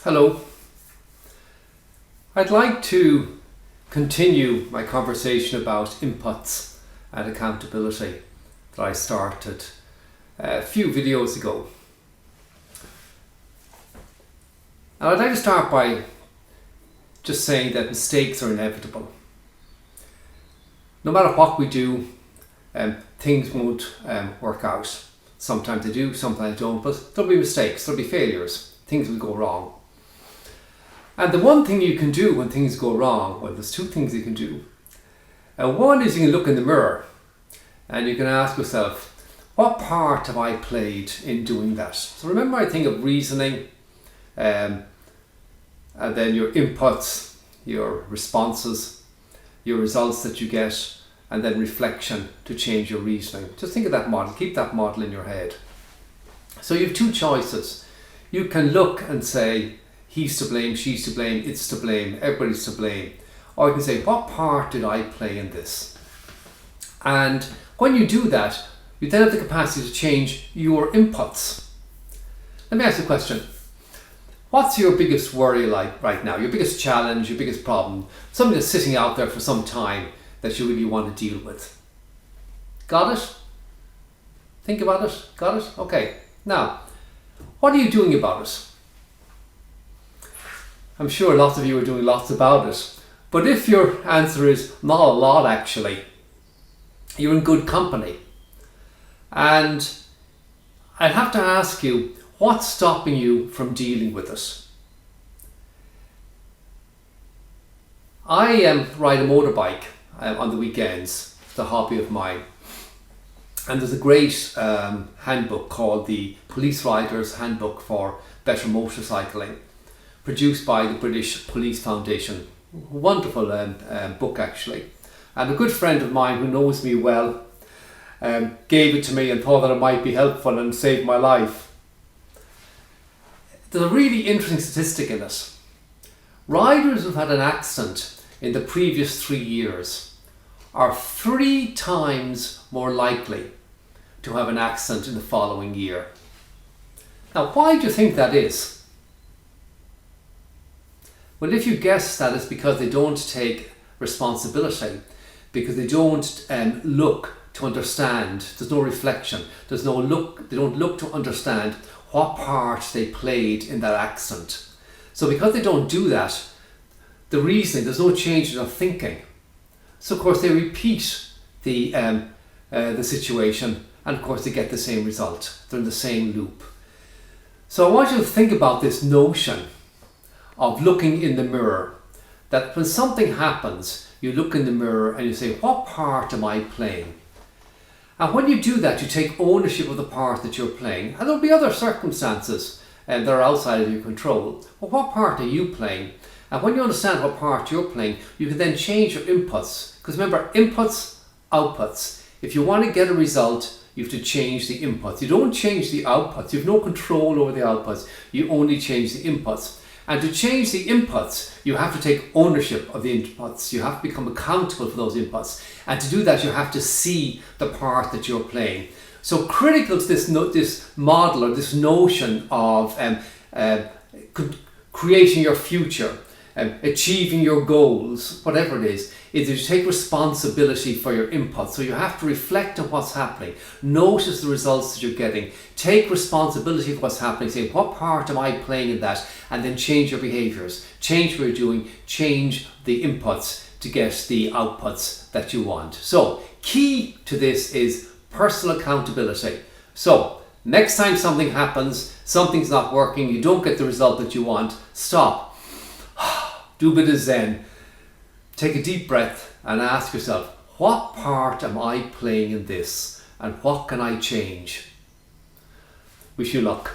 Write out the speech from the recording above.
Hello. I'd like to continue my conversation about inputs and accountability that I started a few videos ago. And I'd like to start by just saying that mistakes are inevitable. No matter what we do, things won't work out. Sometimes they do, sometimes they don't, but there'll be mistakes, there'll be failures, things will go wrong. And the one thing you can do when things go wrong, well, there's two things you can do. One is you can look in the mirror and you can ask yourself, what part have I played in doing that? So remember, I think of reasoning, and then your inputs, your responses, your results that you get, and then reflection to change your reasoning. Just think of that model, keep that model in your head. So you have two choices. You can look and say, he's to blame, she's to blame, it's to blame, everybody's to blame. Or you can say, what part did I play in this? And when you do that, you then have the capacity to change your inputs. Let me ask you a question. What's your biggest worry like right now? Your biggest challenge, your biggest problem? Something that's sitting out there for some time that you really want to deal with. Got it? Think about it? Got it? Okay. Now, what are you doing about it? I'm sure lots of you are doing lots about it. But if your answer is not a lot actually, you're in good company. And I'd have to ask you, what's stopping you from dealing with it? I ride a motorbike on the weekends. It's a hobby of mine. And there's a great handbook called the Police Rider's Handbook for Better Motorcycling, produced by the British Police Foundation. Wonderful book actually. And a good friend of mine who knows me well gave it to me and thought that it might be helpful and save my life. There's a really interesting statistic in it. Riders who've had an accident in the previous 3 years are 3 times more likely to have an accident in the following year. Now, why do you think that is? Well, if you guess that it's because they don't take responsibility, because they don't look to understand, there's no reflection, they don't look to understand what part they played in that accident. So because they don't do that, the reasoning, there's no change in their thinking. So of course they repeat the situation, and of course they get the same result. They're in the same loop. So I want you to think about this notion of looking in the mirror, that when something happens, you look in the mirror and you say, what part am I playing? And when you do that, you take ownership of the part that you're playing, and there'll be other circumstances that are outside of your control. But what part are you playing? And when you understand what part you're playing, you can then change your inputs. Because remember, inputs, outputs. If you want to get a result, you have to change the inputs. You don't change the outputs. You have no control over the outputs. You only change the inputs. And to change the inputs, you have to take ownership of the inputs. You have to become accountable for those inputs. And to do that, you have to see the part that you're playing. So critical to this model or this notion of creating your future, achieving your goals, whatever it is that you take responsibility for your inputs. So you have to reflect on what's happening, notice the results that you're getting, take responsibility for what's happening, say, what part am I playing in that, and then change your behaviors, change what you're doing, change the inputs to get the outputs that you want. So key to this is personal accountability. So next time something happens, something's not working, you don't get the result that you want, stop. Do a bit of Zen. Take a deep breath and ask yourself, what part am I playing in this? And what can I change? Wish you luck.